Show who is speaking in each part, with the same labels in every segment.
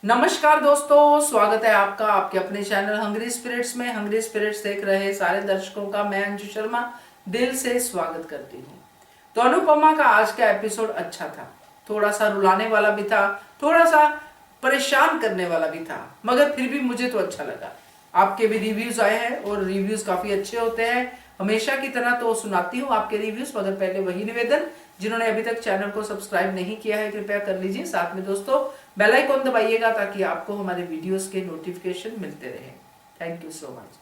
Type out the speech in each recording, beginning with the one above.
Speaker 1: नमस्कार दोस्तों, स्वागत है आपका आपके अपने चैनल हंग्री स्पिरिट्स में। हंग्री स्पिरिट्स देख रहे सारे दर्शकों का मैं अंजू शर्मा दिल से स्वागत करती हूँ। तो अनुपमा का आज का एपिसोड अच्छा था, थोड़ा सा रुलाने वाला भी था, थोड़ा सा परेशान करने वाला भी था, मगर फिर भी मुझे तो अच्छा लगा। आपके भी रिव्यूज आए हैं और रिव्यूज काफी अच्छे होते हैं। हमेशा की तरह तो सुनाती हूँ आपके रिव्यूज, मगर पहले वही निवेदन, जिन्होंने अभी तक चैनल को सब्सक्राइब नहीं किया है कृपया कर लीजिए। साथ में दोस्तों बेल आइकॉन दबाइएगा ताकि आपको हमारे वीडियोस के नोटिफिकेशन मिलते रहे। Thank you so much.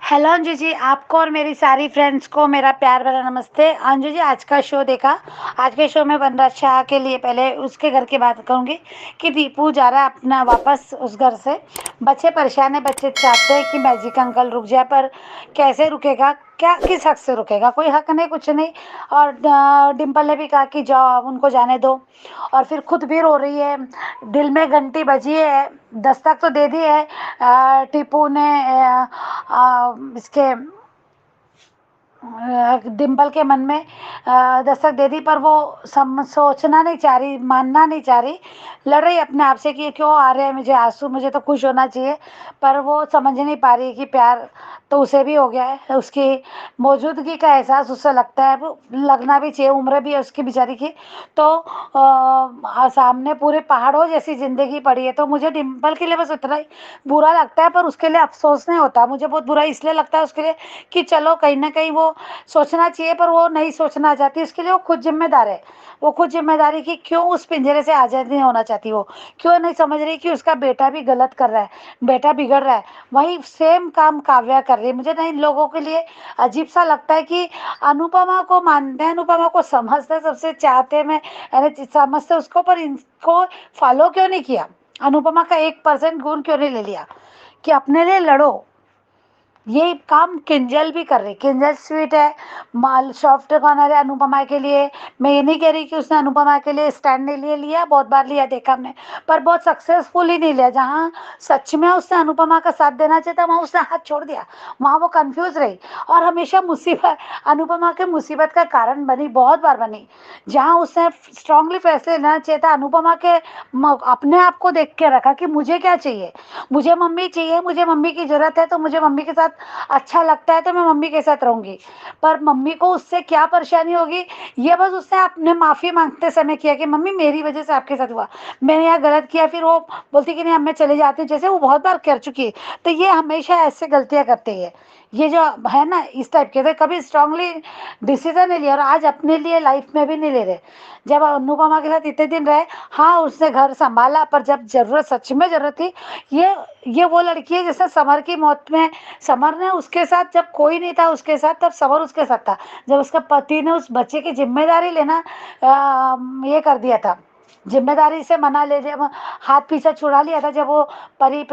Speaker 2: Hello Anju ji, आपको और मेरी सारी फ्रेंड्स को मेरा प्यार भरा नमस्ते। अंजू जी, आज का शो देखा? आज के शो में वनराज शाह के लिए पहले उसके घर की बात करूंगी कि दीपू जा रहा है अपना वापस उस घर से। बच्चे परेशान है, बच्चे चाहते हैं कि मैजिक अंकल रुक जाए, पर कैसे रुकेगा? क्या किस हक से रुकेगा? कोई हक नहीं, कुछ नहीं। और डिम्पल ने भी कहा कि जाओ आप उनको जाने दो, और फिर खुद भी रो रही है। दिल में घंटी बजी है, दस्तक तो दे दी है टीपू ने इसके डिम्पल के मन में दस्तक दे दी, पर वो सोचना नहीं चाह रही, मानना नहीं चाह रही। लड़ रही अपने आप से कि क्यों आ रहे हैं मुझे आंसू, मुझे तो खुश होना चाहिए। पर वो समझ नहीं पा रही कि प्यार तो उसे भी हो गया है, उसकी मौजूदगी का एहसास उससे लगता है। वो लगना भी चाहिए, उम्र भी है उसकी बेचारी की। तो सामने पूरे पहाड़ों जैसी जिंदगी पड़ी है। तो मुझे डिम्पल के लिए बस उतना ही बुरा लगता है, पर उसके लिए अफसोस नहीं होता। मुझे बहुत बुरा इसलिए लगता है उसके लिए कि चलो कहीं ना कहीं वो सोचना चाहिए, पर वो नहीं सोचना चाहती। उसके लिए वो खुद जिम्मेदार है। वो खुद जिम्मेदारी की क्यों उस पिंजरे से आजाद नहीं होना चाहती, वो क्यों नहीं समझ रही कि उसका बेटा भी गलत कर रहा है, बेटा बिगड़ रहा है। वही सेम काम काव्या कर रही है। मुझे नहीं, लोगों के लिए अजीब सा लगता है कि अनुपमा को मानते हैं, अनुपमा को समझते, सबसे चाहते, मैं समझते उसको, पर इनको फॉलो क्यों नहीं किया? अनुपमा का 1% गुण क्यों नहीं ले लिया कि अपने लिए लड़ो? ये काम किंजल भी कर रही। किंजल स्वीट है, माल सॉफ्ट कॉर्नर है अनुपमा के लिए। मैं ये नहीं कह रही कि उसने अनुपमा के लिए स्टैंड नहीं लिया, लिया बहुत बार लिया, देखा हमने, पर बहुत सक्सेसफुल नहीं लिया। जहाँ सच में उसने अनुपमा का साथ देना चाहिए था, वहाँ उसने हाथ छोड़ दिया, वहाँ वो कंफ्यूज रही और हमेशा मुसीबत, अनुपमा के मुसीबत का कारण बनी, बहुत बार बनी। जहाँ उसने स्ट्रांगली फैसले लेना चाहिए था, अनुपमा के अपने आप को देख के रखा कि मुझे क्या चाहिए, मुझे मम्मी चाहिए, मुझे मम्मी की जरूरत है, तो मुझे मम्मी के साथ अच्छा लगता है तो मैं मम्मी के साथ रहूंगी। पर मम्मी को उससे क्या परेशानी होगी, ये बस उसने अपने माफी मांगते समय किया कि मम्मी मेरी वजह से आपके साथ हुआ, मैंने यहाँ गलत किया। फिर वो बोलती कि नहीं अब मैं चले जाती हूँ, जैसे वो बहुत बार कर चुकी है। तो ये हमेशा ऐसे गलतियां करती है, ये जो है ना इस टाइप के। तो कभी स्ट्रांगली डिसीजन नहीं लिया, और आज अपने लिए लाइफ में भी नहीं ले रहे। जब अनुपमा के साथ इतने दिन रहे, हाँ उसने घर संभाला, पर जब जरूरत, सच में जरूरत थी, ये ये वो लड़की है जैसे समर की मौत में समर ने उसके साथ, जब कोई नहीं था उसके साथ तब समर उसके साथ था। जब उसका पति ने उस बच्चे की जिम्मेदारी लेना ये कर दिया था, जिम्मेदारी से मना ले, जब हाथ पीछे छुड़ा लिया था, जब वो परी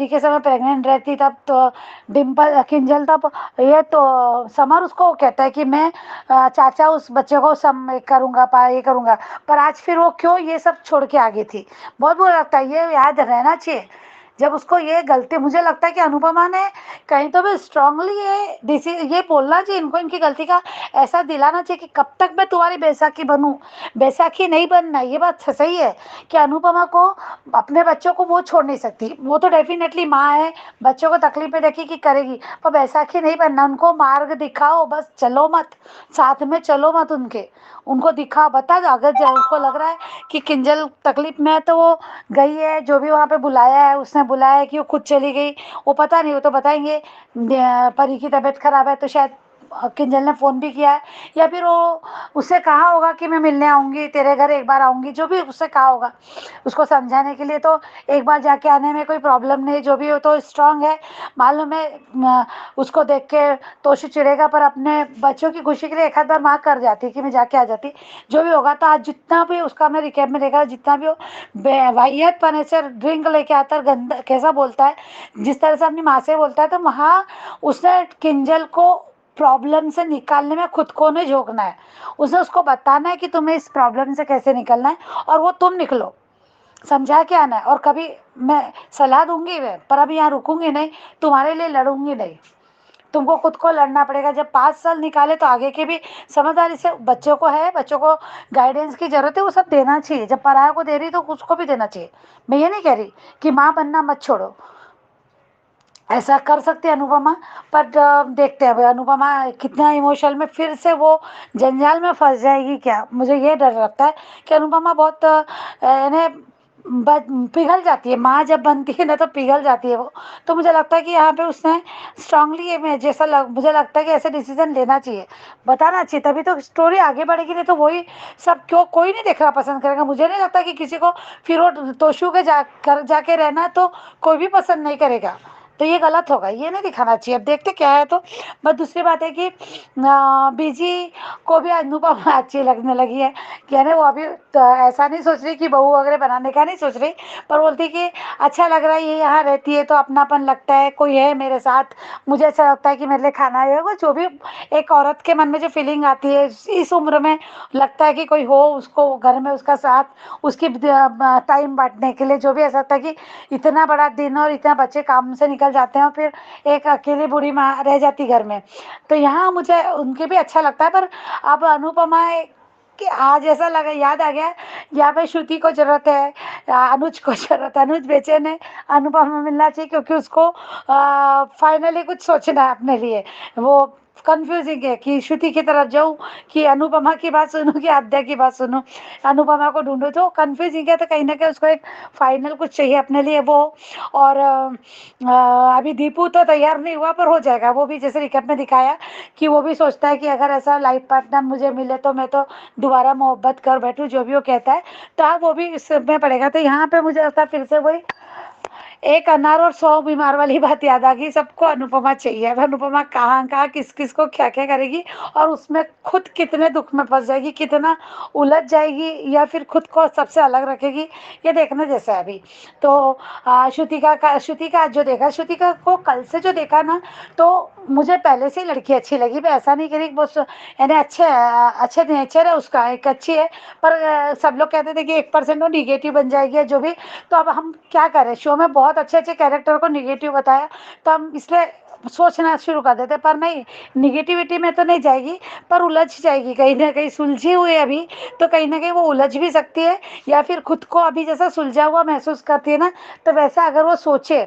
Speaker 2: के समय प्रेग्नेंट रहती तब, तो डिम्पल किंजल तब, ये तो समर उसको कहता है कि मैं चाचा उस बच्चे को सम करूंगा, ये करूंगा। पर आज फिर वो क्यों ये सब छोड़ के आ गई थी? बहुत बुरा लगता है, ये याद रहना चाहिए। जब उसको ये गलती, मुझे लगता है कि अनुपमा ने कहीं तो भी स्ट्रांगली ये बोलना चाहिए इनको, इनकी गलती का ऐसा दिलाना चाहिए कि कब तक मैं तुम्हारी बैसाखी बनूं। बैसाखी नहीं बनना, ये बात सही है कि अनुपमा को अपने बच्चों को वो छोड़ नहीं सकती। वो तो डेफिनेटली माँ है, बच्चों को तकलीफें देखेगी, करेगी, पर बैसाखी नहीं बनना। उनको मार्ग दिखाओ, बस चलो मत, साथ में चलो मत उनके, उनको दिखाओ, बता दो। अगर उसको लग रहा है कि किंजल तकलीफ में है तो वो गई है, जो भी वहाँ पे बुलाया है उसने बुलाया है कि वो खुद चली गई, वो पता नहीं, वो तो बताएंगे। परी की तबीयत खराब है तो शायद किंजल ने फोन भी किया है, या फिर वो उससे कहा होगा कि मैं मिलने आऊंगी तेरे घर, एक बार आऊंगी, जो भी उससे कहा होगा उसको समझाने के लिए। तो एक बार जाके आने में कोई प्रॉब्लम नहीं, जो भी हो तो स्ट्रांग है। मालूम है उसको देख के तोशु चिड़ेगा, पर अपने बच्चों की खुशी के लिए एक आध बार माँ कर जाती कि मैं जाके आ जाती, जो भी होगा। तो आज जितना भी उसका मैं रिकैप में देखा, जितना भी हो वाहियत पने से ड्रिंक लेके आता है, गंदा कैसा बोलता है, जिस तरह से अपनी माँ से बोलता है, तो वहाँ उसने किंजल को प्रॉब्लम से निकालने में खुद को नहीं झोंकना है। उसने उसको बताना है कि तुम्हें इस प्रॉब्लम से कैसे निकलना है, और वो तुम निकलो, समझा के आना है। और कभी मैं सलाह दूंगी मैं, पर अभी यहाँ रुकूंगी नहीं, तुम्हारे लिए लड़ूंगी नहीं। तुमको खुद को लड़ना पड़ेगा। जब 5 साल निकाले तो आगे के भी समझदारी से बच्चों को है, बच्चों को गाइडेंस की ज़रूरत है, वो सब देना चाहिए। जब पराया को दे रही तो उसको भी देना चाहिए। मैं ये नहीं कह रही कि माँ बनना मत छोड़ो, ऐसा कर सकती है अनुपमा। पर देखते हैं भाई अनुपमा कितना इमोशनल में फिर से वो जंजाल में फंस जाएगी क्या। मुझे ये डर लगता है कि अनुपमा बहुत यानी पिघल जाती है। माँ जब बनती है ना तो पिघल जाती है वो। तो मुझे लगता है कि यहाँ पे उसने स्ट्रांगली में मुझे लगता है कि ऐसे डिसीजन लेना चाहिए, बताना चाहिए, तभी तो स्टोरी आगे बढ़ेगी। नहीं तो वही सब क्यों कोई नहीं देखना पसंद करेगा। मुझे नहीं लगता कि किसी को फिर वो तोशू के जाके रहना तो कोई भी पसंद नहीं करेगा। तो ये गलत होगा, ये नहीं दिखाना चाहिए। अब देखते क्या है। तो बस दूसरी बात है कि बीजी को भी अनुपमा अच्छी लगने लगी है। कि यानी वो अभी तो ऐसा नहीं सोच रही कि बहू वगैरह बनाने का नहीं सोच रही, पर बोलती कि अच्छा लग रहा है, ये यहाँ रहती है तो अपनापन लगता है, कोई है मेरे साथ, मुझे ऐसा लगता है कि मेरे लिए खाना है। वो जो भी एक औरत के मन में जो फीलिंग आती है इस उम्र में, लगता है कि कोई हो उसको घर में, उसका साथ, उसकी टाइम बांटने के लिए। जो भी ऐसा लगता है कि इतना बड़ा दिन और इतना बच्चे काम से निकल जाते हैं और फिर एक अकेली बूढ़ी माँ रह जाती घर में। तो यहाँ मुझे उनके भी अच्छा लगता है। पर अब अनुपमा कि आज ऐसा लगा, याद आ गया यहाँ पे श्रुति को जरूरत है, अनुज को जरूरत है। अनुज बेचैन है, अनुपमा मिलना चाहिए क्योंकि उसको फाइनली कुछ सोचना है अपने लिए। वो कंफ्यूजिंग है कि श्रुति की तरफ जाऊँ कि अनुपमा की बात सुनूं कि आद्या की बात सुनूं, अनुपमा को ढूंढूं। तो कंफ्यूजिंग है। तो कहीं ना कहीं उसको एक फाइनल कुछ चाहिए अपने लिए वो। और अभी दीपू तो तैयार नहीं हुआ, पर हो जाएगा वो भी। जैसे रिकप में दिखाया कि वो भी सोचता है कि अगर ऐसा लाइफ पार्टनर मुझे मिले तो मैं तो दोबारा मोहब्बत कर बैठूं, जो भी वो कहता है। तो हाँ वो भी इसमें पड़ेगा। तो यहाँ पे मुझे लगता है फिर से वही एक अनार और 100 बीमार वाली बात याद आ गई। सबको अनुपमा चाहिए। अब अनुपमा कहाँ कहाँ किस किस को क्या क्या करेगी और उसमें खुद कितने दुख में फंस जाएगी, कितना उलझ जाएगी, या फिर खुद को सबसे अलग रखेगी, ये देखने जैसा है अभी। तो श्रुतिका आज जो देखा, श्रुतिका को कल से जो देखा ना, तो मुझे पहले से ही लड़की अच्छी लगी। मैं ऐसा नहीं करी बस, यानी अच्छे नेचर है उसका, एक अच्छी है। पर सब लोग कहते थे कि 1% वो निगेटिव बन जाएगी या जो भी। तो अब हम क्या करें, शो में बहुत अच्छे अच्छे कैरेक्टर को निगेटिव बताया, तो हम इसलिए सोचना शुरू कर देते। पर नहीं, निगेटिविटी में तो नहीं जाएगी, पर उलझ जाएगी कहीं ना कहीं। सुलझी हुई है अभी, तो कहीं ना कहीं वो उलझ भी सकती है, या फिर खुद को अभी जैसा सुलझा हुआ महसूस करती है ना, तो वैसा अगर वो सोचे,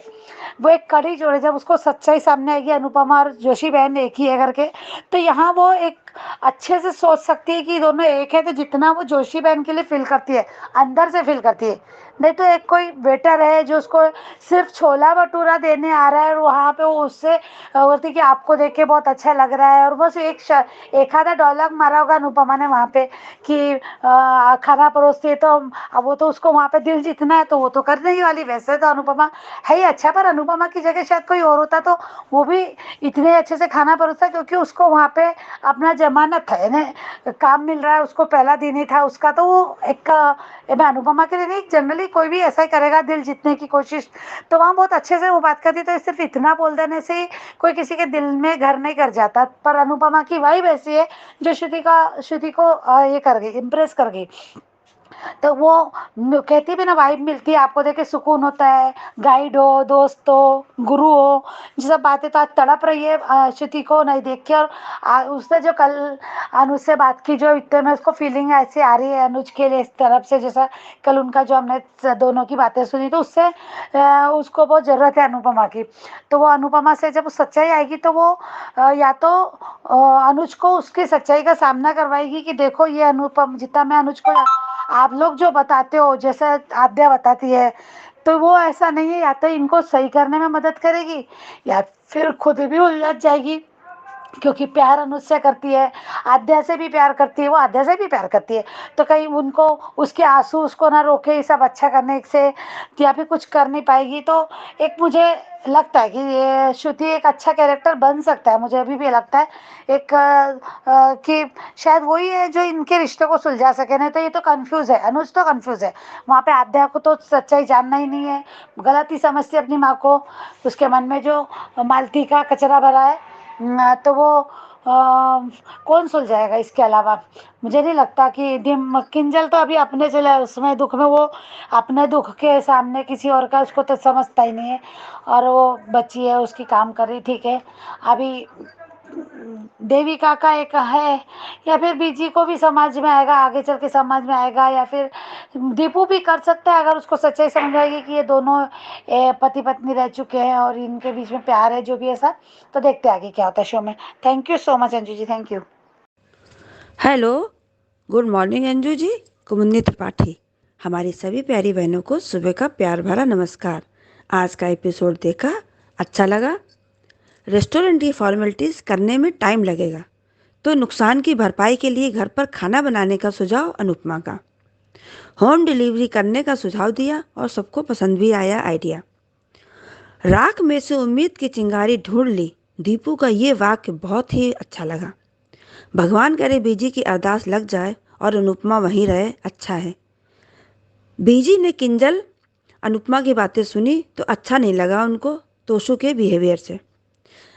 Speaker 2: वो एक कड़ी जोड़े, जब उसको सच्चाई सामने आएगी अनुपमा और जोशी बहन एक ही है करके, तो यहाँ वो एक अच्छे से सोच सकती है कि दोनों एक है। तो जितना वो जोशी बहन के लिए फील करती है, अंदर से फील करती है। नहीं तो एक कोई वेटर है जो उसको सिर्फ छोला भटूरा देने आ रहा है और वहाँ पे वो उससे बोलती कि आपको देख के बहुत अच्छा लग रहा है, और बस एक आधा डायलॉग मारा होगा अनुपमा ने वहाँ पे कि खाना परोसती है, तो अब वो तो उसको वहाँ पे दिल जीतना है तो वो तो करने ही वाली। वैसे तो अनुपमा है ही अच्छा, पर अनुपमा की जगह शायद कोई और होता तो वो भी इतने अच्छे से खाना परोसता, क्योंकि उसको वहाँ पे अपना जमानत है ना, काम मिल रहा है उसको, पहला दिन ही था उसका। तो वो एक मैं अनुपमा के लिए नहीं, जनरली कोई भी ऐसा ही करेगा दिल जीतने की कोशिश। तो वहाँ बहुत अच्छे से वो बात करती। तो सिर्फ इतना बोल देने से ही कोई किसी के दिल में घर नहीं कर जाता। पर अनुपमा की वाइब ऐसी है जो श्रुति को ये कर गई, इम्प्रेस कर गई। तो वो कहती भी ना, वाइब मिलती है, आपको देख के सुकून होता है। गाइड हो, दोस्त हो, गुरु हो, ये सब बातें। तो आज तड़प रही है श्रुति को नहीं देख के। और उसने जो कल अनुज से बात की, जो इतने में उसको फीलिंग ऐसी आ रही है अनुज के लिए इस तरफ से, जैसा कल उनका जो हमने दोनों की बातें सुनी, तो उससे उसको बहुत ज़रूरत है अनुपमा की। तो वो अनुपमा से जब सच्चाई आएगी तो वो या तो अनुज को उसकी सच्चाई का सामना करवाएगी कि देखो ये अनुपम, जितना मैं अनुज को, आप लोग जो बताते हो, जैसे आद्या बताती है, तो वो ऐसा नहीं है। या तो इनको सही करने में मदद करेगी, या फिर खुद भी उलझ जाएगी, क्योंकि प्यार अनुज से करती है, आद्या से भी प्यार करती है, वो आद्या से भी प्यार करती है। तो कहीं उनको उसके आंसू उसको ना रोके ये सब अच्छा करने से, या फिर कुछ कर नहीं पाएगी। तो एक मुझे लगता है कि ये श्रुति एक अच्छा कैरेक्टर बन सकता है। मुझे अभी भी लगता है एक कि शायद वही है जो इनके रिश्ते को सुलझा सके। नहीं तो ये तो कंफ्यूज है, अनुज तो कंफ्यूज है। वहाँ पे आद्या को तो सच्चाई जानना ही नहीं है, गलत ही समझती है अपनी माँ को। उसके मन में जो मालती का कचरा भरा है, तो वो कौन सुलझाएगा इसके अलावा? मुझे नहीं लगता कि किंजल तो अभी अपने से उसमें दुख में, वो अपने दुख के सामने किसी और का उसको तो समझता ही नहीं है। और वो बच्ची है, उसकी काम कर रही, ठीक है। अभी देविका का एक है, या फिर बीजी को भी समझ में आएगा, आगे चल के समझ में आएगा, या फिर दीपू भी कर सकता है अगर उसको सच्चाई समझ आएगी कि ये दोनों पति पत्नी रह चुके हैं और इनके बीच में प्यार है, जो भी है सब। तो देखते हैं आगे क्या होता है शो में। Thank you so much Anju ji, thank you.
Speaker 3: Hello, good morning Anju ji. Kumunni Tripathi. हमारी सभी प्यारी बहनों को सुबह का प्यार भरा नमस्कार। आज का एपिसोड देखा, अच्छा लगा। रेस्टोरेंट की फॉर्मेलिटीज़ करने में टाइम लगेगा, तो नुकसान की भरपाई के लिए घर पर खाना बनाने का सुझाव अनुपमा का। होम डिलीवरी करने का सुझाव दिया और सबको पसंद भी आया आइडिया। राख में से उम्मीद की चिंगारी ढूंढ ली, दीपू का ये वाक्य बहुत ही अच्छा लगा। भगवान करे बीजी की अरदास लग जाए और अनुपमा वहीं रहे, अच्छा है। बीजी ने किंजल अनुपमा की बातें सुनी तो अच्छा नहीं लगा उनको तोशु के बिहेवियर से।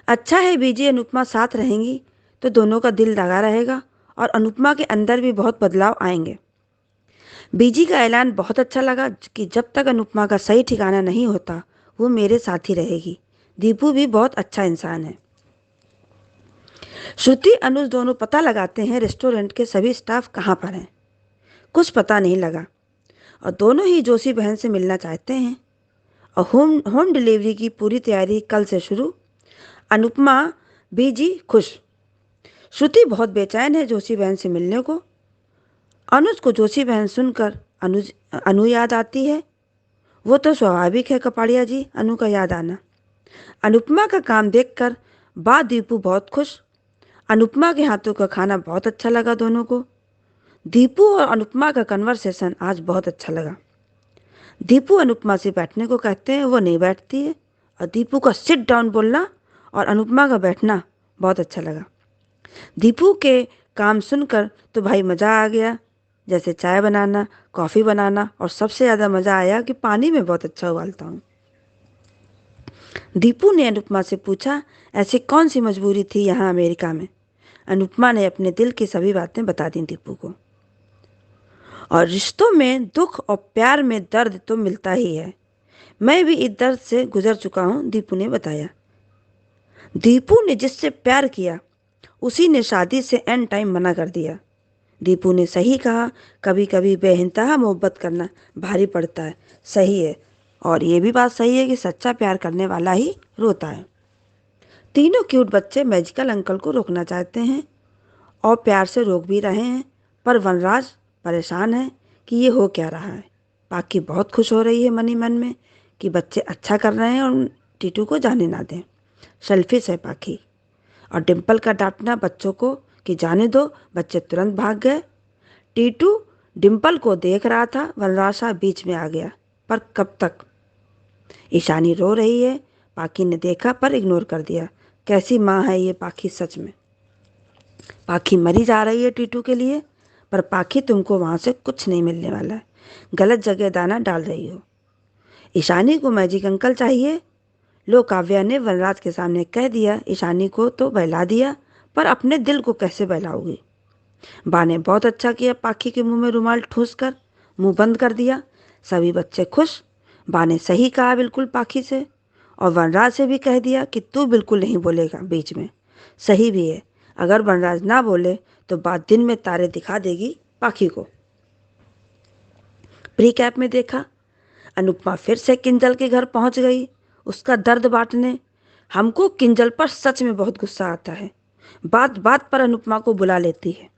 Speaker 3: अच्छा है बीजी अनुपमा साथ रहेंगी तो दोनों का दिल लगा रहेगा और अनुपमा के अंदर भी बहुत बदलाव आएंगे। बीजी का ऐलान बहुत अच्छा लगा कि जब तक अनुपमा का सही ठिकाना नहीं होता वो मेरे साथ ही रहेगी। दीपू भी बहुत अच्छा इंसान है। श्रुति अनुज दोनों पता लगाते हैं रेस्टोरेंट के सभी स्टाफ कहाँ पर हैं। कुछ पता नहीं लगा और दोनों ही जोशी बहन से मिलना चाहते हैं। और होम डिलीवरी की पूरी तैयारी कल से शुरू। अनुपमा बीजी खुश। श्रुति बहुत बेचैन है जोशी बहन से मिलने को। अनुज को जोशी बहन सुनकर अनु याद आती है। वो तो स्वाभाविक है कपाड़िया जी, अनु का याद आना। अनुपमा का काम देखकर बा दीपू बहुत खुश। अनुपमा के हाथों का खाना बहुत अच्छा लगा दोनों को। दीपू और अनुपमा का कन्वर्सेशन आज बहुत अच्छा लगा। दीपू अनुपमा से बैठने को कहते हैं, वो नहीं बैठती है। और दीपू का सिट डाउन बोलना और अनुपमा का बैठना बहुत अच्छा लगा। दीपू के काम सुनकर तो भाई मज़ा आ गया, जैसे चाय बनाना, कॉफ़ी बनाना, और सबसे ज़्यादा मज़ा आया कि पानी में बहुत अच्छा उबालता हूँ। दीपू ने अनुपमा से पूछा, ऐसी कौन सी मजबूरी थी यहाँ अमेरिका में? अनुपमा ने अपने दिल की सभी बातें बता दी दीपू को। और रिश्तों में दुख और प्यार में दर्द तो मिलता ही है। मैं भी इस दर्द से गुजर चुका हूँ, दीपू ने बताया। दीपू ने जिससे प्यार किया उसी ने शादी से एन टाइम मना कर दिया। दीपू ने सही कहा, कभी कभी बेइंतहा मोहब्बत करना भारी पड़ता है। सही है, और ये भी बात सही है कि सच्चा प्यार करने वाला ही रोता है। तीनों क्यूट बच्चे मैजिकल अंकल को रोकना चाहते हैं और प्यार से रोक भी रहे हैं, पर वनराज परेशान है कि ये हो क्या रहा है। पाकी बहुत खुश हो रही है मन ही मन में कि बच्चे अच्छा कर रहे हैं और टीटू को जाने ना दें। सेल्फिश है पाकी। और डिम्पल का डांटना बच्चों को कि जाने दो, बच्चे तुरंत भाग गए। टीटू डिम्पल को देख रहा था, वनराज साहब बीच में आ गया, पर कब तक। ईशानी रो रही है, पाकी ने देखा पर इग्नोर कर दिया। कैसी माँ है ये पाखी सच में। पाखी मरी जा रही है टीटू के लिए, पर पाखी तुमको वहाँ से कुछ नहीं मिलने वाला है। गलत जगह दाना डाल रही हो। ईशानी को मैजिक अंकल चाहिए। लो, काव्या ने वनराज के सामने कह दिया। ईशानी को तो बहला दिया, पर अपने दिल को कैसे बहलाओगी। बा ने बहुत अच्छा किया, पाखी के मुंह में रुमाल ठूस कर मुंह बंद कर दिया। सभी बच्चे खुश। बा ने सही कहा बिल्कुल पाखी से, और वनराज से भी कह दिया कि तू बिल्कुल नहीं बोलेगा बीच में। सही भी है, अगर वनराज ना बोले तो बात दिन में तारे दिखा देगी पाखी को। प्री कैप में देखा, अनुपमा फिर से किंजल के घर पहुंच गई उसका दर्द बांटने। हमको किंजल पर सच में बहुत गुस्सा आता है, बात बात पर अनुपमा को बुला लेती है।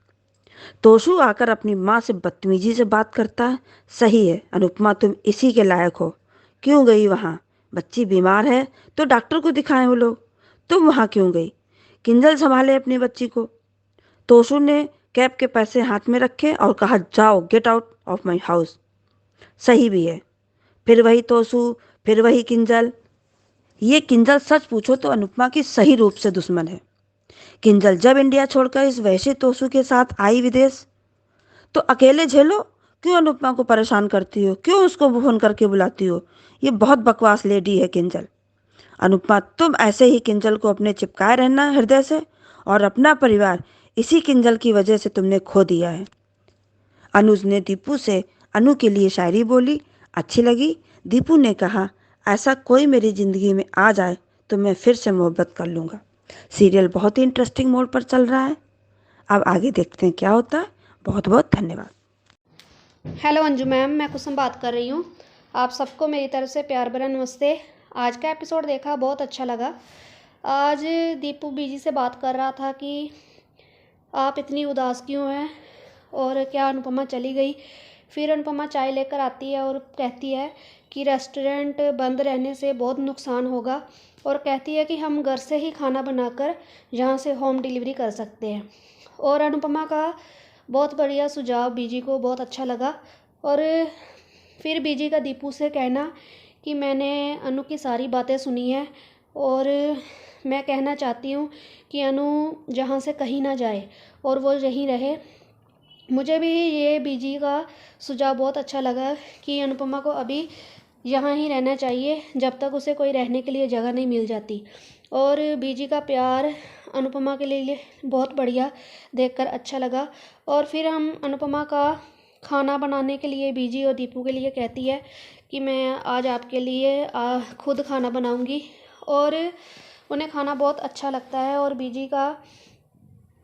Speaker 3: तोशु आकर अपनी माँ से बदतमीजी से बात करता है। सही है अनुपमा, तुम इसी के लायक हो। क्यों गई वहाँ? बच्ची बीमार है तो डॉक्टर को दिखाएं वो लोग। तुम वहाँ क्यों गई? किंजल संभाले अपनी बच्ची को। तोशु ने कैब के पैसे हाथ में रखे और कहा, जाओ, get out of my house. सही भी है। फिर वही तोशु, फिर वही किंजल। ये किंजल सच पूछो तो अनुपमा की सही रूप से दुश्मन है। किंजल जब इंडिया छोड़कर इस वैसे तोशु के साथ आई विदेश, तो अकेले झेलो। क्यों अनुपमा को परेशान करती हो? क्यों उसको फोन करके बुलाती हो? ये बहुत बकवास लेडी है किंजल। अनुपमा, तुम ऐसे ही किंजल को अपने चिपकाए रहना हृदय से और अपना परिवार इसी किंजल की वजह से तुमने खो दिया है। अनुज ने दीपू से अनु के लिए शायरी बोली। अच्छी लगी। दीपू ने कहा, ऐसा कोई मेरी ज़िंदगी में आ जाए तो मैं फिर से मोहब्बत कर लूँगा। सीरियल बहुत ही इंटरेस्टिंग मोड पर चल रहा है। अब आगे देखते हैं क्या होता है। बहुत बहुत धन्यवाद।
Speaker 4: हेलो अंजू मैम, मैं कुसुम बात कर रही हूँ। आप सबको मेरी तरफ से प्यार भरा नमस्ते। आज का एपिसोड देखा, बहुत अच्छा लगा। आज दीपू बीजी से बात कर रहा था कि आप इतनी उदास क्यों हैं और क्या अनुपमा चली गई। फिर अनुपमा चाय लेकर आती है और कहती है कि रेस्टोरेंट बंद रहने से बहुत नुकसान होगा, और कहती है कि हम घर से ही खाना बनाकर यहाँ से होम डिलीवरी कर सकते हैं। और अनुपमा का बहुत बढ़िया सुझाव बीजी को बहुत अच्छा लगा। और फिर बीजी का दीपू से कहना कि मैंने अनु की सारी बातें सुनी है और मैं कहना चाहती हूँ कि अनु जहाँ से कहीं ना जाए और वो यहीं रहे। मुझे भी ये बीजी का सुझाव बहुत अच्छा लगा कि अनुपमा को अभी यहाँ ही रहना चाहिए जब तक उसे कोई रहने के लिए जगह नहीं मिल जाती। और बीजी का प्यार अनुपमा के लिए बहुत बढ़िया देखकर अच्छा लगा। और फिर हम अनुपमा का खाना बनाने के लिए बीजी और दीपू के लिए कहती है कि मैं आज आपके लिए खुद खाना बनाऊंगी, और उन्हें खाना बहुत अच्छा लगता है। और बीजी का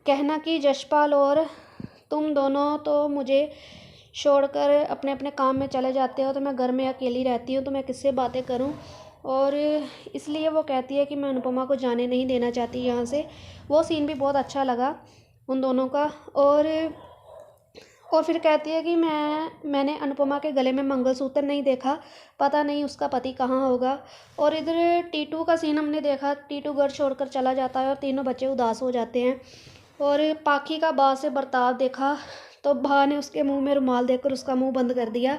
Speaker 4: कहना कि जशपाल और तुम दोनों तो मुझे छोड़कर अपने अपने काम में चले जाते हो, तो मैं घर में अकेली रहती हूँ, तो मैं किससे बातें करूँ। और इसलिए वो कहती है कि मैं अनुपमा को जाने नहीं देना चाहती यहाँ से। वो सीन भी बहुत अच्छा लगा उन दोनों का। और फिर कहती है कि मैंने अनुपमा के गले में मंगलसूत्र नहीं देखा, पता नहीं उसका पति कहाँ होगा। और इधर टीटू का सीन हमने देखा, टीटू घर छोड़कर चला जाता है और तीनों बच्चे उदास हो जाते हैं। और पाखी का बा से बर्ताव देखा तो बा ने उसके मुंह में रुमाल देकर उसका मुंह बंद कर दिया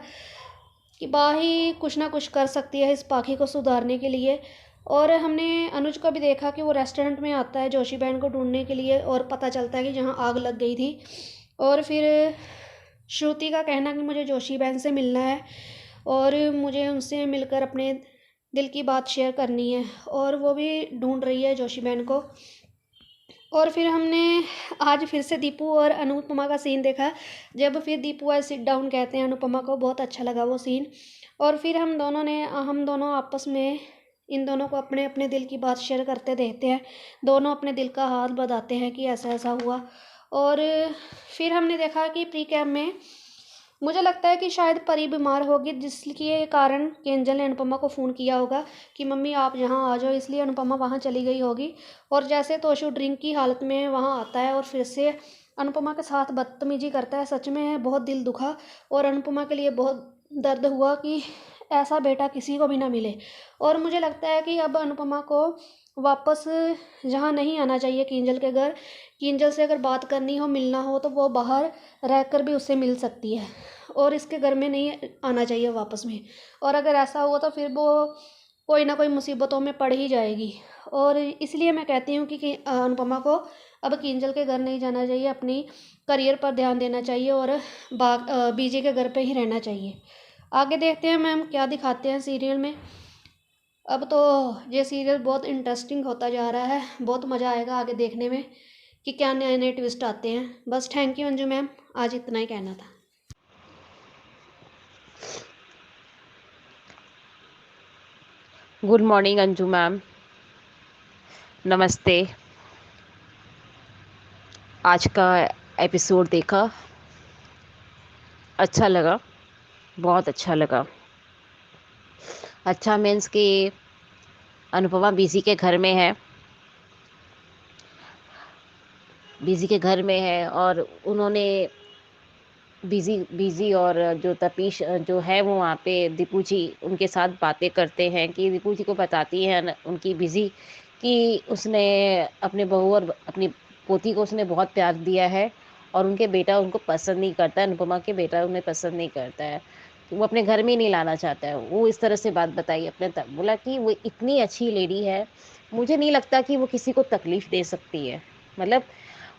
Speaker 4: कि बा ही कुछ ना कुछ कर सकती है इस पाखी को सुधारने के लिए। और हमने अनुज को भी देखा कि वो रेस्टोरेंट में आता है जोशी बहन को ढूंढने के लिए, और पता चलता है कि जहाँ आग लग गई थी। और फिर श्रुति का कहना कि मुझे जोशी बहन से मिलना है और मुझे उनसे मिलकर अपने दिल की बात शेयर करनी है, और वो भी ढूंढ रही है जोशी बहन को। और फिर हमने आज फिर से दीपू और अनुपमा का सीन देखा, जब फिर दीपू आज सिट डाउन कहते हैं अनुपमा को, बहुत अच्छा लगा वो सीन। और फिर हम दोनों आपस में इन दोनों को अपने अपने दिल की बात शेयर करते देखते हैं, दोनों अपने दिल का हाल बताते हैं कि ऐसा ऐसा हुआ। और फिर हमने देखा कि प्री कैम्प में मुझे लगता है कि शायद परी बीमार होगी, जिसके कारण केंजल ने अनुपमा को फ़ोन किया होगा कि मम्मी आप यहाँ आ जाओ, इसलिए अनुपमा वहाँ चली गई होगी। और जैसे तोशु ड्रिंक की हालत में वहाँ आता है और फिर से अनुपमा के साथ बदतमीजी करता है, सच में बहुत दिल दुखा और अनुपमा के लिए बहुत दर्द हुआ कि ऐसा बेटा किसी को भी ना मिले। और मुझे लगता है कि अब अनुपमा को वापस जहाँ नहीं आना चाहिए, किंजल के घर, किंजल से अगर बात करनी हो, मिलना हो, तो वो बाहर रहकर भी उससे मिल सकती है और इसके घर में नहीं आना चाहिए वापस में। और अगर ऐसा हुआ तो फिर वो कोई ना कोई मुसीबतों में पड़ ही जाएगी। और इसलिए मैं कहती हूँ कि अनुपमा को अब किंजल के घर नहीं जाना चाहिए, अपनी करियर पर ध्यान देना चाहिए और बीजे के घर पे ही रहना चाहिए। आगे देखते हैं मैम क्या दिखाते हैं सीरियल में। अब तो ये सीरियल बहुत इंटरेस्टिंग होता जा रहा है, बहुत मज़ा आएगा आगे देखने में कि क्या नए नए ट्विस्ट आते हैं। बस थैंक यू अंजू मैम, आज इतना ही कहना था।
Speaker 5: गुड मॉर्निंग अंजू मैम, नमस्ते। आज का एपिसोड देखा, अच्छा लगा, बहुत अच्छा लगा। अच्छा मीन्स कि अनुपमा बीजी के घर में है, बीजी के घर में है और उन्होंने बीजी और जो तपीश जो है वो वहाँ पे दीपू जी उनके साथ बातें करते हैं कि दीपू जी को बताती हैं उनकी बीजी कि उसने अपने बहू और अपनी पोती को उसने बहुत प्यार दिया है और उनके बेटा उनको पसंद नहीं करता है, अनुपमा के बेटा उन्हें पसंद नहीं करता है, तो वो अपने घर में ही नहीं लाना चाहता है। वो इस तरह से बात बताई अपने तक, बोला कि वो इतनी अच्छी लेडी है, मुझे नहीं लगता कि वो किसी को तकलीफ़ दे सकती है। मतलब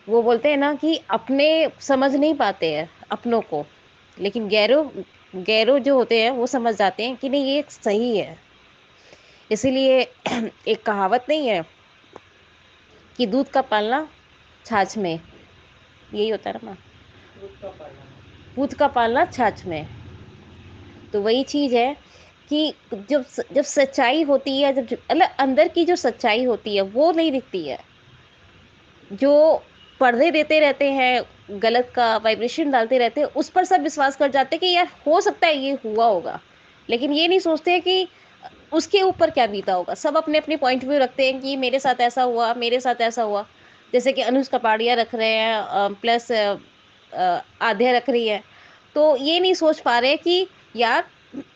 Speaker 5: वो बोलते हैं ना कि अपने समझ नहीं पाते हैं अपनों को, लेकिन गैरों जो होते हैं वो समझ जाते हैं कि नहीं ये सही है। इसीलिए एक कहावत नहीं है कि दूध का पालना छाछ में, यही होता है ना माँ, पूत का पालना छाछ में। तो वही चीज़ है कि जब सच्चाई होती है, जब मतलब अंदर की जो सच्चाई होती है वो नहीं दिखती है। जो पर्दे देते रहते हैं, गलत का वाइब्रेशन डालते रहते हैं, उस पर सब विश्वास कर जाते हैं कि यार हो सकता है ये हुआ होगा, लेकिन ये नहीं सोचते कि उसके ऊपर क्या बीता होगा। सब अपने अपने पॉइंट व्यू रखते हैं कि मेरे साथ ऐसा हुआ, मेरे साथ ऐसा हुआ। जैसे कि अनुज कपाड़िया रख रहे हैं, प्लस आध्या रख रही है। तो ये नहीं सोच पा रहे कि यार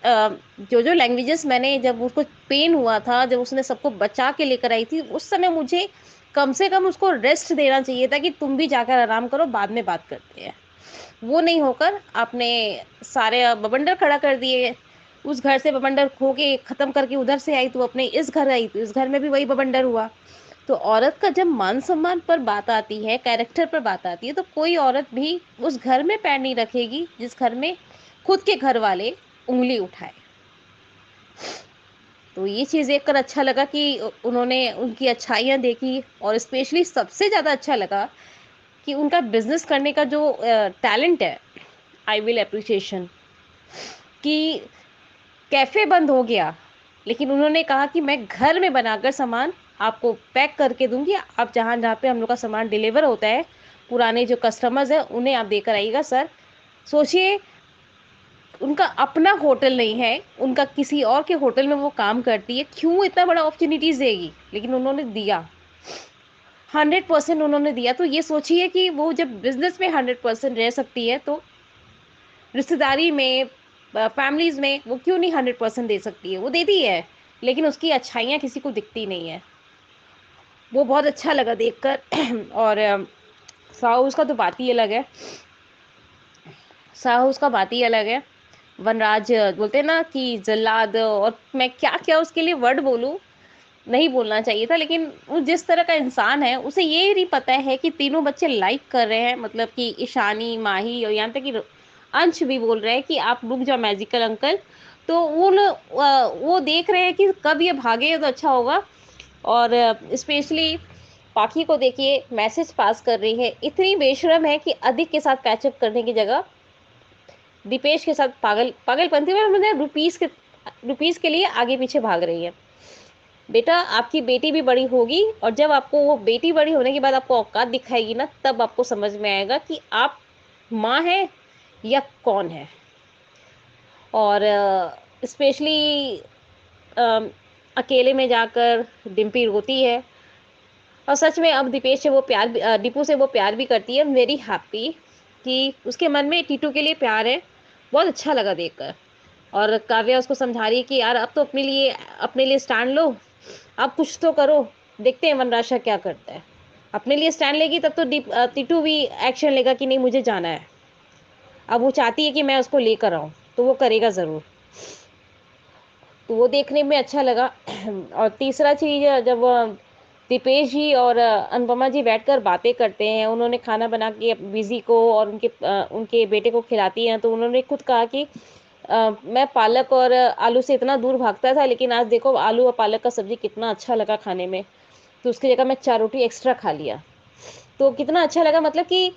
Speaker 5: जो जो लैंग्वेजेस मैंने, जब उसको पेन हुआ था, जब उसने सबको बचा के लेकर आई थी, उस समय मुझे कम से कम उसको रेस्ट देना चाहिए था कि तुम भी जाकर आराम करो, बाद में बात करते हैं। वो नहीं होकर आपने सारे बवंडर खड़ा कर दिए। उस घर से बवंडर खो के खत्म करके उधर से आई, तो अपने इस घर आई, तो इस घर में भी वही बवंडर हुआ। तो औरत का जब मान सम्मान पर बात आती है, कैरेक्टर पर बात आती है, तो कोई औरत भी उस घर में पैर नहीं रखेगी जिस घर में खुद के घर वाले उंगली उठाए। तो ये चीज़ देखकर अच्छा लगा कि उन्होंने उनकी अच्छाइयाँ देखी, और स्पेशली सबसे ज़्यादा अच्छा लगा कि उनका बिजनेस करने का जो टैलेंट है, आई विल अप्रिशिएशन। कि कैफ़े बंद हो गया, लेकिन उन्होंने कहा कि मैं घर में बनाकर सामान आपको पैक करके दूंगी, आप जहाँ जहाँ पे हम लोग का सामान डिलीवर होता है, पुराने जो कस्टमर्स हैं उन्हें आप देकर आइएगा। सर सोचिए, उनका अपना होटल नहीं है, उनका किसी और के होटल में वो काम करती है, क्यों इतना बड़ा अपॉर्चुनिटीज देगी, लेकिन उन्होंने दिया, 100% उन्होंने दिया। तो ये सोचिए कि वो जब बिजनेस में 100% रह सकती है, तो रिश्तेदारी में, फैमिलीज में वो क्यों नहीं 100% दे सकती है। वो देती है, लेकिन उसकी अच्छाइयाँ किसी को दिखती नहीं है। वो बहुत अच्छा लगा देखकर और साहूस का तो बात ही अलग है। साहूस का बात ही अलग है। वनराज बोलते हैं ना कि जल्लाद, और मैं क्या क्या उसके लिए वर्ड बोलूं, नहीं बोलना चाहिए था, लेकिन वो जिस तरह का इंसान है, उसे ये नहीं पता है कि तीनों बच्चे लाइक कर रहे हैं, मतलब कि ईशानी, माही और यहाँ तक कि अंश भी बोल रहे हैं कि आप रुक जाओ मैजिकल अंकल। तो वो देख रहे हैं कि कब ये भागे तो अच्छा होगा। और स्पेशली पाखी को देखिए, मैसेज पास कर रही है, इतनी बेशरम है कि अधिक के साथ पैचअप करने की जगह दीपेश के साथ पागलपंती में मतलब रुपीस के लिए आगे पीछे भाग रही है। बेटा, आपकी बेटी भी बड़ी होगी, और जब आपको वो बेटी बड़ी होने के बाद आपको औकात दिखाएगी ना, तब आपको समझ में आएगा कि आप माँ हैं या कौन है। और स्पेशली अकेले में जाकर डिम्पी रोती है, और सच में अब दीपू से वो प्यार भी करती है। वेरी हैप्पी कि उसके मन में टीटू के लिए प्यार है। बहुत अच्छा लगा देखकर। और काव्या उसको समझा रही है कि यार अब तो अपने लिए स्टैंड लो, अब कुछ तो करो, देखते हैं वनराशा क्या करता है। अपने लिए स्टैंड लेगी तब तो टीटू भी एक्शन लेगा कि नहीं मुझे जाना है। अब वो चाहती है कि मैं उसको लेकर आऊँ, तो वो करेगा ज़रूर। तो वो देखने में अच्छा लगा। और तीसरा चीज़, जब दीपेश जी और अनुपमा जी बैठकर बातें करते हैं, उन्होंने खाना बना के बिजी को और उनके बेटे को खिलाती हैं, तो उन्होंने खुद कहा कि मैं पालक और आलू से इतना दूर भागता था, लेकिन आज देखो आलू और पालक का सब्जी कितना अच्छा लगा खाने में, तो उसकी जगह मैं 4 रोटी एक्स्ट्रा खा लिया। तो कितना अच्छा लगा, मतलब कि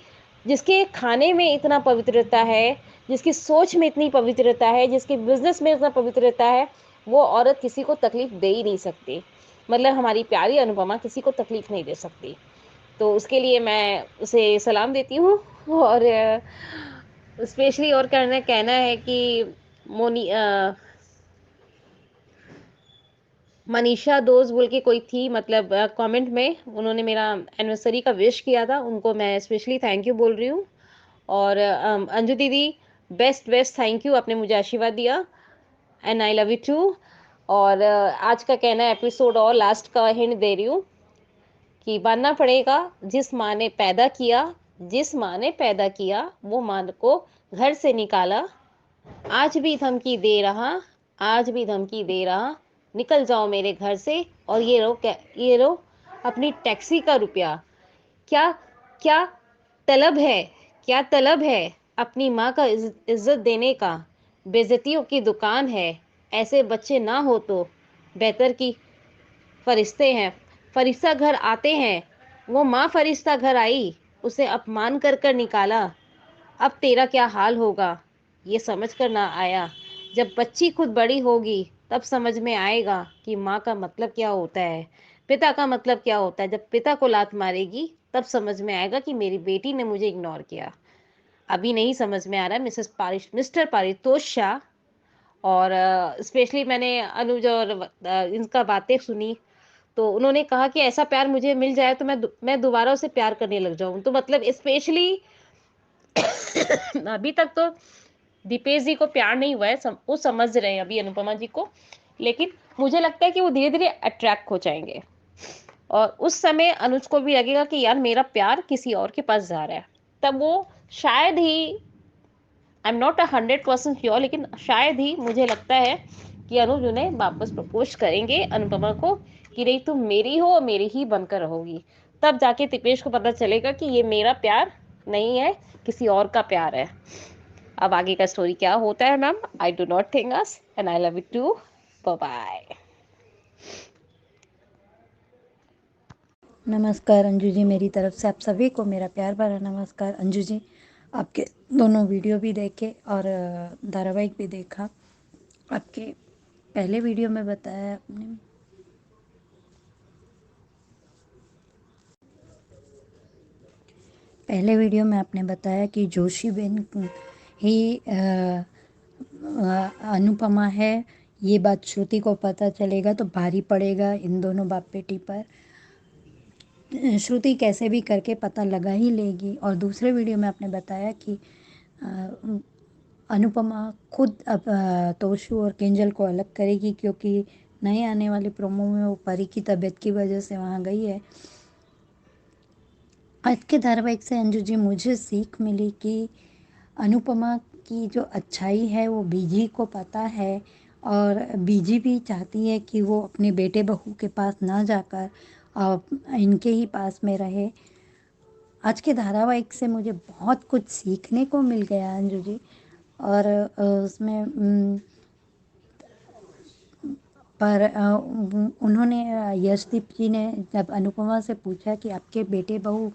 Speaker 5: जिसके खाने में इतना पवित्रता है, जिसकी सोच में इतनी पवित्रता है, जिसके बिजनेस में इतना पवित्रता है, वो औरत किसी को तकलीफ दे ही नहीं सकती। मतलब हमारी प्यारी अनुपमा किसी को तकलीफ नहीं दे सकती। तो उसके लिए मैं उसे सलाम देती हूँ। और स्पेशली और कहना है कि मोनी मनीषा दोस्त बोल के कोई थी, मतलब कमेंट में उन्होंने मेरा एनिवर्सरी का विश किया था, उनको मैं स्पेशली थैंक यू बोल रही हूँ। और अंजू दीदी, बेस्ट बेस्ट थैंक यू, आपने मुझे आशीर्वाद दिया, and I love you too. और आज का कहना एपिसोड और लास्ट का हिंट दे रही हूँ कि मानना पड़ेगा, जिस माँ ने पैदा किया वो माँ को घर से निकाला, आज भी धमकी दे रहा, निकल जाओ मेरे घर से, और ये लो अपनी टैक्सी का रुपया। क्या क्या तलब है अपनी माँ का इज्जत देने का, बेइज्जतियों की दुकान है, ऐसे बच्चे ना हो तो बेहतर की फरिश्ता घर आते हैं, वो माँ फरिश्ता घर आई, उसे अपमान कर कर निकाला, अब तेरा क्या हाल होगा, ये समझ कर ना आया। जब बच्ची खुद बड़ी होगी तब समझ में आएगा कि माँ का मतलब क्या होता है, पिता का मतलब क्या होता है। जब पिता को लात मारेगी तब समझ में आएगा कि मेरी बेटी ने मुझे इग्नोर किया। अभी नहीं समझ में आ रहा है। मिस्टर पारितोष शाह और स्पेशली मैंने अनुज और इनका बातें सुनी, तो उन्होंने कहा कि ऐसा प्यार मुझे मिल जाए तो मैं दोबारा उसे प्यार करने लग जाऊं। तो मतलब स्पेशली अभी तक तो दीपेश जी को प्यार नहीं हुआ है, वो समझ रहे हैं अभी अनुपमा जी को, लेकिन मुझे लगता है कि वो धीरे धीरे अट्रैक्ट हो जाएंगे और उस समय अनुज को भी लगेगा कि यार मेरा प्यार किसी और के पास जा रहा है। तब वो शायद ही, आई एम नॉट 100% श्योर, लेकिन शायद ही मुझे लगता है कि अनुज उन्हें वापस प्रपोज करेंगे अनुपमा को कि नहीं तुम मेरी हो और मेरी ही बनकर रहोगी। तब जाके दीपेश को पता चलेगा कि ये मेरा प्यार नहीं है, किसी और का प्यार है। अब आगे का स्टोरी क्या होता है ma'am, I do not think us and I love you too. Bye bye.
Speaker 2: नमस्कार अंजू जी, मेरी तरफ से आप सभी को मेरा प्यार भरा नमस्कार। अंजू जी, आपके दोनों वीडियो भी देखे और धारावाहिक भी देखा। आपके पहले वीडियो में बताया आपने, पहले वीडियो में आपने बताया कि जोशी बेन ही अनुपमा है। ये बात श्रुति को पता चलेगा तो भारी पड़ेगा इन दोनों बाप बेटी पर। श्रुति कैसे भी करके पता लगा ही लेगी। और दूसरे वीडियो में आपने बताया कि अनुपमा खुद अब तोशु और किंजल को अलग करेगी, क्योंकि नए आने वाले प्रोमो में वो परी की तबीयत की वजह से वहाँ गई है। आज के धारावाहिक से अंजू जी मुझे सीख मिली कि अनुपमा की जो अच्छाई है वो बीजी को पता है, और बीजी भी चाहती है कि वो अपने बेटे बहू के पास ना जाकर इनके ही पास में रहे। आज के धारावाहिक से मुझे बहुत कुछ सीखने को मिल गया अंजू जी। और उसमें पर उन्होंने यशदीप जी ने जब अनुपमा से पूछा कि आपके बेटे बहू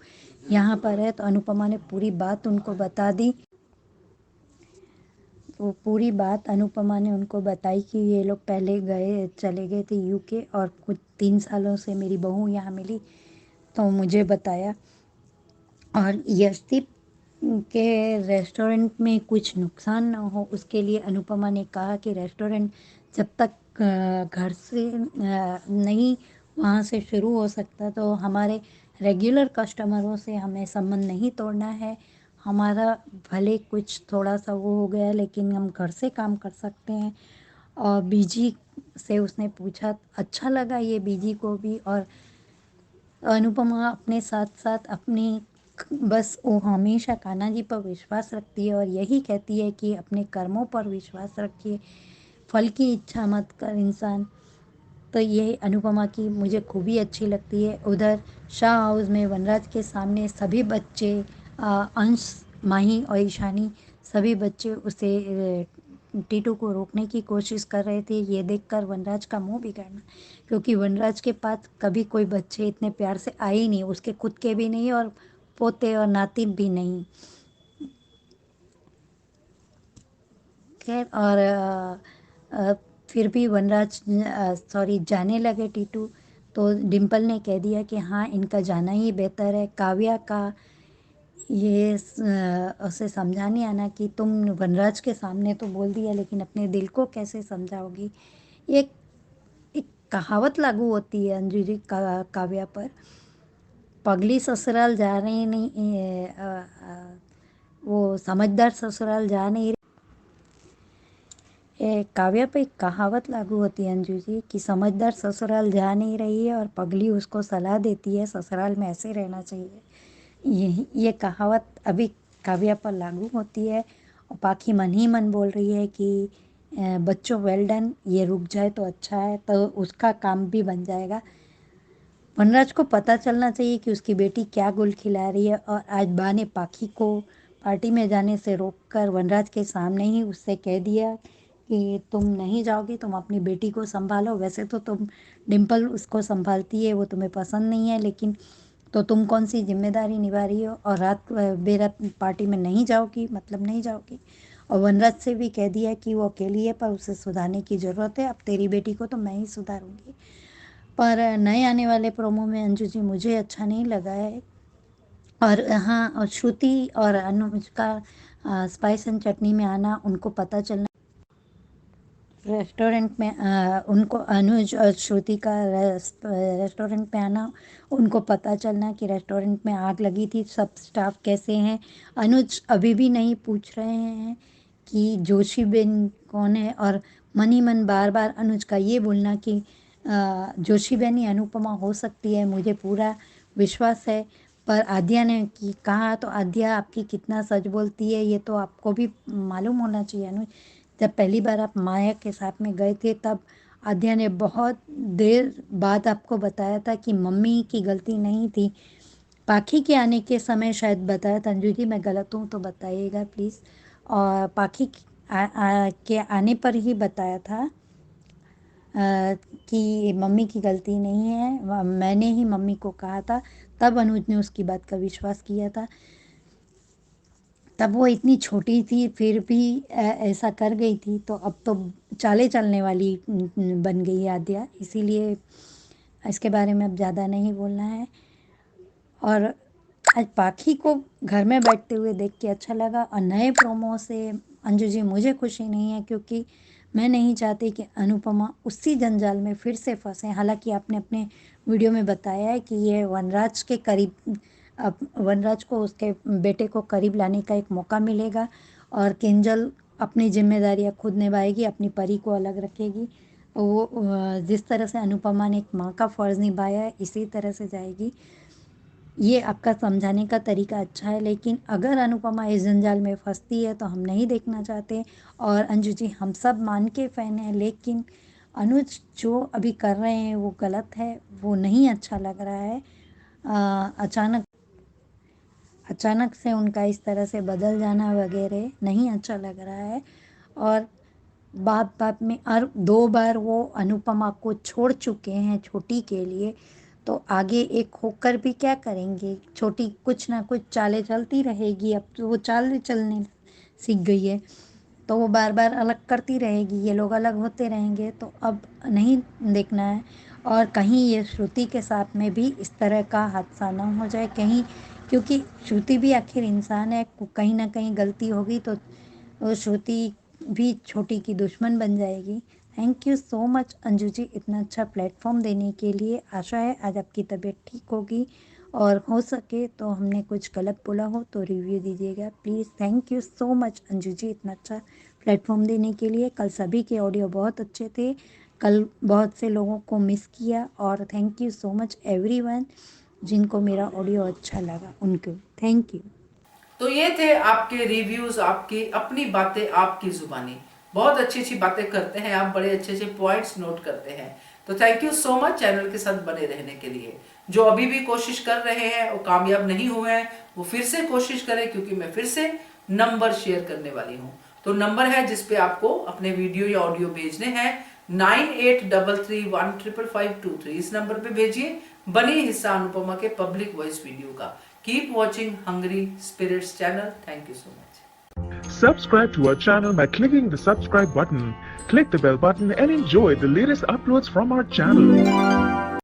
Speaker 2: यहाँ पर है, तो अनुपमा ने पूरी बात उनको बता दी। तो पूरी बात अनुपमा ने उनको बताई कि ये लोग पहले चले गए थे यूके, और कुछ 3 सालों से मेरी बहू यहाँ मिली तो मुझे बताया। और यशदीप के रेस्टोरेंट में कुछ नुकसान ना हो उसके लिए अनुपमा ने कहा कि रेस्टोरेंट जब तक घर से नहीं वहाँ से शुरू हो सकता, तो हमारे रेगुलर कस्टमरों से हमें संबंध नहीं तोड़ना है। हमारा भले कुछ थोड़ा सा वो हो गया, लेकिन हम घर से काम कर सकते हैं। और बीजी से उसने पूछा, अच्छा लगा ये बीजी को भी। और अनुपमा अपने साथ साथ अपनी बस वो हमेशा कान्हा जी पर विश्वास रखती है और यही कहती है कि अपने कर्मों पर विश्वास रखिए, फल की इच्छा मत कर इंसान। तो ये अनुपमा की मुझे खूबी अच्छी लगती है। उधर शाह हाउस में वनराज के सामने सभी बच्चे, अंश, माही और ईशानी, सभी बच्चे उसे टीटू को रोकने की कोशिश कर रहे थे। ये देखकर वनराज का मुंह बिगड़ना, क्योंकि वनराज के पास कभी कोई बच्चे इतने प्यार से आए ही नहीं, उसके खुद के भी नहीं और पोते और नाती भी नहीं। खैर, और फिर भी वनराज जाने लगे टीटू, तो डिम्पल ने कह दिया कि हाँ इनका जाना ही बेहतर है। काव्या का ये उसे समझा नहीं आना कि तुम वनराज के सामने तो बोल दिया, लेकिन अपने दिल को कैसे समझाओगी। एक एक कहावत लागू होती है अंजू जी काव्या पर, पगली ससुराल जा रही नहीं, वो समझदार ससुराल जा नहीं। काव्या पे एक कहावत लागू होती है अंजू जी कि समझदार ससुराल जा नहीं रही है और पगली उसको सलाह देती है ससुराल में ऐसे रहना चाहिए। ये कहावत अभी काव्या पर लागू होती है। और बाकी मन ही मन बोल रही है कि बच्चों वेल डन, ये रुक जाए तो अच्छा है, तो उसका काम भी बन जाएगा। वनराज को पता चलना चाहिए कि उसकी बेटी क्या गुल खिला रही है। और आज बा ने पाखी को पार्टी में जाने से रोककर वनराज के सामने ही उससे कह दिया कि तुम नहीं जाओगी, तुम अपनी बेटी को संभालो। वैसे तो तुम डिम्पल उसको संभालती है, वो तुम्हें पसंद नहीं है, लेकिन
Speaker 6: तो तुम कौन सी जिम्मेदारी निभा रही हो, और रात बेरात पार्टी में नहीं जाओगी, मतलब नहीं जाओगी। और वनराज से भी कह दिया कि वो अकेली है पर उसे सुधारने की ज़रूरत है, अब तेरी बेटी को तो मैं ही सुधारूंगी। पर नए आने वाले प्रोमो में अंजू जी मुझे अच्छा नहीं लगा है। और हाँ, और श्रुति और अनुज का स्पाइस एंड चटनी में आना, उनको पता चलना रेस्टोरेंट में उनको अनुज और श्रुति का रेस्टोरेंट में आना, उनको पता चलना कि रेस्टोरेंट में आग लगी थी, सब स्टाफ कैसे हैं। अनुज अभी भी नहीं पूछ रहे हैं कि जोशी बेन कौन है, और मन ही मन बार बार अनुज का ये बोलना कि जोशी बेन ही अनुपमा हो सकती है, मुझे पूरा विश्वास है। पर आद्या ने कहा तो आद्या आपकी कितना सच बोलती है ये तो आपको भी मालूम होना चाहिए अनुज। जब पहली बार आप माया के साथ में गए थे तब आद्या ने बहुत देर बाद आपको बताया था कि मम्मी की गलती नहीं थी। पाखी के आने के समय शायद बताया था। अंजू जी मैं गलत हूँ तो बताइएगा प्लीज़। और पाखी के आने पर ही बताया था कि मम्मी की गलती नहीं है, मैंने ही मम्मी को कहा था। तब अनुज ने उसकी बात का विश्वास किया था। तब वो इतनी छोटी थी फिर भी ऐसा कर गई थी, तो अब तो चाले चलने वाली बन गई है आद्या, इसीलिए इसके बारे में अब ज़्यादा नहीं बोलना है। और आज पाखी को घर में बैठते हुए देख के अच्छा लगा। और नए प्रोमो से अंजू जी मुझे खुशी नहीं है, क्योंकि मैं नहीं चाहती कि अनुपमा उसी जंजाल में फिर से फंसे। हालांकि आपने अपने वीडियो में बताया है कि ये वनराज के करीब, अब वनराज को उसके बेटे को करीब लाने का एक मौका मिलेगा, और किंजल अपनी जिम्मेदारियां खुद निभाएगी, अपनी परी को अलग रखेगी। वो जिस तरह से अनुपमा ने एक माँ का फ़र्ज़ निभाया है इसी तरह से जाएगी। ये आपका समझाने का तरीका अच्छा है, लेकिन अगर अनुपमा इस जंजाल में फंसती है तो हम नहीं देखना चाहते। और अंजू जी हम सब मान के फ़ैन हैं, लेकिन अनुज जो अभी कर रहे हैं वो गलत है, वो नहीं अच्छा लग रहा है। अचानक से उनका इस तरह से बदल जाना वगैरह नहीं अच्छा लग रहा है। और बात बात में और 2 बार वो अनुपमा को छोड़ चुके हैं छोटी के लिए, तो आगे एक होकर भी क्या करेंगे। छोटी कुछ ना कुछ चालें चलती रहेगी, अब तो वो चाल चलने सीख गई है, तो वो बार बार अलग करती रहेगी, ये लोग अलग होते रहेंगे, तो अब नहीं देखना है। और कहीं ये श्रुति के साथ में भी इस तरह का हादसा ना हो जाए कहीं, क्योंकि श्रुति भी आखिर इंसान है, कहीं ना कहीं गलती होगी तो वो श्रुति भी छोटी की दुश्मन बन जाएगी। Thank you so much Anju ji इतना अच्छा प्लेटफॉर्म देने के लिए। आशा है आज आपकी तबीयत ठीक होगी, और हो सके तो हमने कुछ गलत बोला हो तो रिव्यू दीजिएगा please. Thank you so much Anju ji इतना अच्छा प्लेटफॉर्म देने के लिए। कल सभी के ऑडियो बहुत अच्छे थे, कल बहुत से लोगों को मिस किया, और thank you so much everyone जिनको मेरा ऑडियो अच्छा लगा उनको थैंक यू।
Speaker 1: तो ये थे आपके रिव्यूज, आपकी अपनी बातें, आपकी जुबानी। बहुत अच्छी अच्छी बातें करते हैं आप, बड़े अच्छे अच्छे पॉइंट्स नोट करते हैं। तो thank you so much channel के साथ बने रहने के लिए। जो अभी भी कोशिश कर रहे हैं वो कामयाब नहीं हुए हैं, वो फिर से कोशिश करें, क्योंकि मैं फिर से नंबर शेयर करने वाली हूँ। तो नंबर है जिसपे आपको अपने वीडियो या ऑडियो भेजने हैं 9833155523। इस नंबर पे भेजिए, बनिए हिस्सा अनुपमा के पब्लिक वॉइस वीडियो का। Keep watching Hungry Spirits channel. Thank you so much.
Speaker 7: Subscribe to our channel by clicking the subscribe button. Click the bell button and enjoy the latest uploads from our channel.